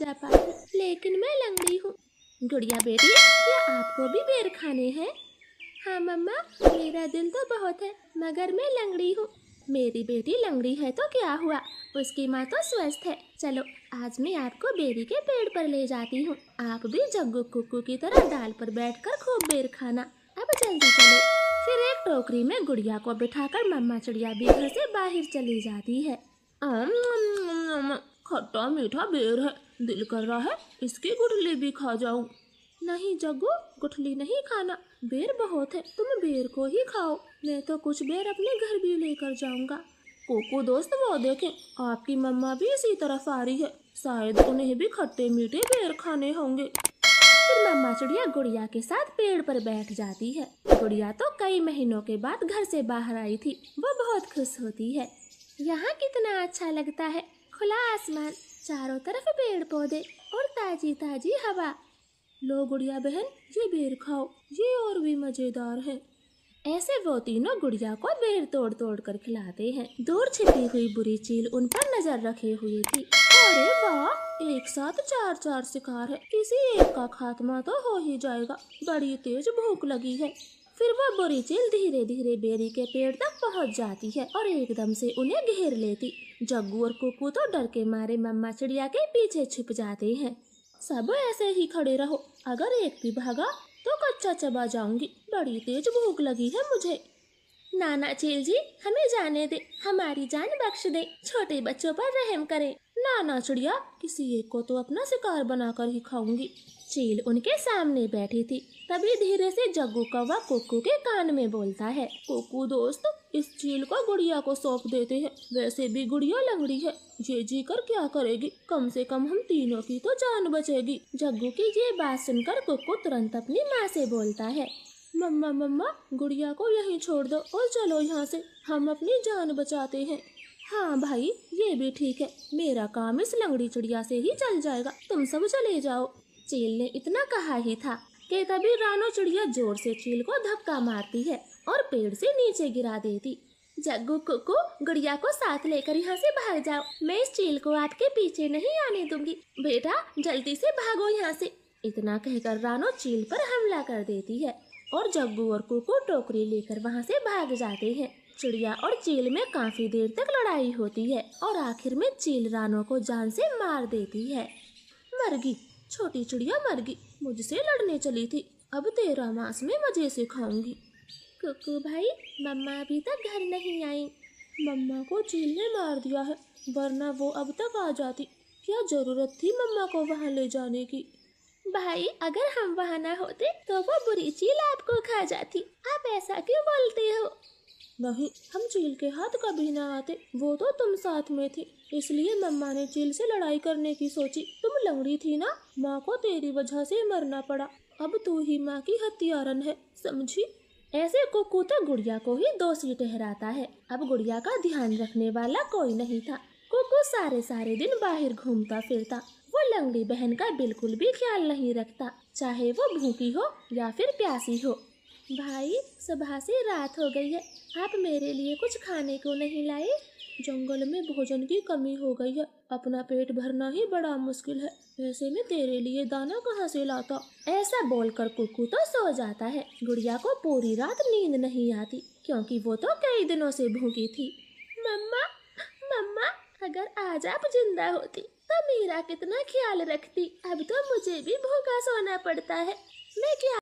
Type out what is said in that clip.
जा पाती, लेकिन मैं लंगड़ी हूँ। गुड़िया बेटी, क्या आपको भी बेर खाने हैं? हाँ मम्मा, मेरा दिल तो बहुत है, मगर मैं लंगड़ी हूँ। मेरी बेटी लंगड़ी है तो क्या हुआ, उसकी माँ तो स्वस्थ है। चलो आज मैं आपको बेरी के पेड़ पर ले जाती हूँ। आप भी जग्गू कुक्कू की तरह डाल पर बैठकर खूब बेर खाना। अब जल्दी चलो। फिर एक टोकरी में गुड़िया को बिठाकर मम्मा चिड़िया भी घर से बाहर चली जाती है। खट्टा मीठा बेर है, दिल कर रहा है इसकी गुठली भी खा जाऊं। नहीं जग्गू, गुठली नहीं खाना, बेर बहुत है, तुम बेर को ही खाओ। मैं तो कुछ बेर अपने घर भी लेकर जाऊंगा। कोको दोस्त, वो देखें, आपकी मम्मा भी इसी तरफ आ रही है, शायद उन्हें भी खट्टे मीठे बेर खाने होंगे। फिर मम्मा चिड़िया गुड़िया के साथ पेड़ पर बैठ जाती है। गुड़िया तो कई महीनों के बाद घर से बाहर आई थी, वो बहुत खुश होती है। यहाँ कितना अच्छा लगता है, खुला आसमान, चारों तरफ पेड़ पौधे और ताजी ताजी हवा। लो गुड़िया बहन, ये बेर खाओ, ये और भी मजेदार है। ऐसे वो तीनों गुड़िया को बेर तोड़ तोड़ कर खिलाते हैं। दूर छिपी हुई बुरी चील उन पर नजर रखे हुई थी। अरे वाह, एक साथ चार चार शिकार है, किसी एक का खात्मा तो हो ही जाएगा, बड़ी तेज भूख लगी है। फिर वो बुरी चील धीरे धीरे बेरी के पेड़ तक पहुंच जाती है और एकदम से उन्हें घेर लेती। जग्गू और कुक्कू तो डर के मारे मम्मा चिड़िया के पीछे छिप जाते हैं। सब ऐसे ही खड़े रहो, अगर एक भी भागा तो कच्चा चबा जाऊंगी, बड़ी तेज भूख लगी है मुझे। नाना चील जी, हमें जाने दे, हमारी जान बख्श दे, छोटे बच्चों पर रहम करें। नाना चिड़िया, किसी एक को तो अपना शिकार बनाकर ही खाऊंगी। चील उनके सामने बैठी थी, तभी धीरे से जग्गू कौवा कुक्कू के कान में बोलता है। कुक्कू दोस्त, इस चील को गुड़िया को सौंप देते हैं, वैसे भी गुड़िया लंगड़ी है, ये जी कर क्या करेगी, कम से कम हम तीनों की तो जान बचेगी। जग्गू की ये बात सुनकर कुक्कू तुरंत अपनी माँ से बोलता है, मम्मा मम्मा, गुड़िया को यहीं छोड़ दो और चलो यहाँ से, हम अपनी जान बचाते हैं। हाँ भाई, ये भी ठीक है, मेरा काम इस लंगड़ी चिड़िया से ही चल जाएगा, तुम सब चले जाओ। चील ने इतना कहा ही था कि तभी रानो चिड़िया जोर से चील को धक्का मारती है और पेड़ से नीचे गिरा देती। जग्गू कुक्कू, गुड़िया को साथ लेकर यहाँ से भाग जाओ, मैं इस चील को आपके पीछे नहीं आने दूंगी। बेटा जल्दी से भागो यहाँ से। इतना कहकर रानो चील पर हमला कर देती है और जग्गू और कुक्कू टोकरी लेकर वहाँ से भाग जाते हैं। चिड़िया और चील में काफी देर तक लड़ाई होती है और आखिर में चील रानो को जान से मार देती है। मरगी, छोटी चिड़िया मरगी, मुझसे लड़ने चली थी, अब तेरा मांस में मजे से खाऊंगी। कुक्कू भाई, मम्मा अभी तक घर नहीं आई। मम्मा को चील ने मार दिया है, वरना वो अब तक आ जाती, क्या जरूरत थी मम्मा को वहाँ ले जाने की। भाई, अगर हम वहाँ न होते तो वो बुरी चील आपको खा जाती, आप ऐसा क्यों बोलते हो? नहीं, हम चील के हाथ कभी ना आते, वो तो तुम साथ में थी, इसलिए मम्मा ने चील से लड़ाई करने की सोची। तुम लंगड़ी थी ना, माँ को तेरी वजह से मरना पड़ा, अब तू ही माँ की हत्यारन है, समझी? ऐसे कुक्कू तो गुड़िया को ही दोषी ठहराता है। अब गुड़िया का ध्यान रखने वाला कोई नहीं था। कुक्कू सारे सारे दिन बाहर घूमता फिरता, वो लंगड़ी बहन का बिल्कुल भी ख्याल नहीं रखता, चाहे वो भूखी हो या फिर प्यासी हो। भाई, सुबह से रात हो गई है, आप मेरे लिए कुछ खाने को नहीं लाए? जंगल में भोजन की कमी हो गई है, अपना पेट भरना ही बड़ा मुश्किल है, ऐसे में तेरे लिए दाना कहाँ से लाता? ऐसा बोलकर कुक्कू तो सो जाता है। गुड़िया को पूरी रात नींद नहीं आती, क्योंकि वो तो कई दिनों से भूखी थी। मम्मा मम्मा, अगर आज आप जिंदा होती तो मेरा कितना ख्याल रखती, अब तो मुझे भी भूखा सोना पड़ता है, मैं क्या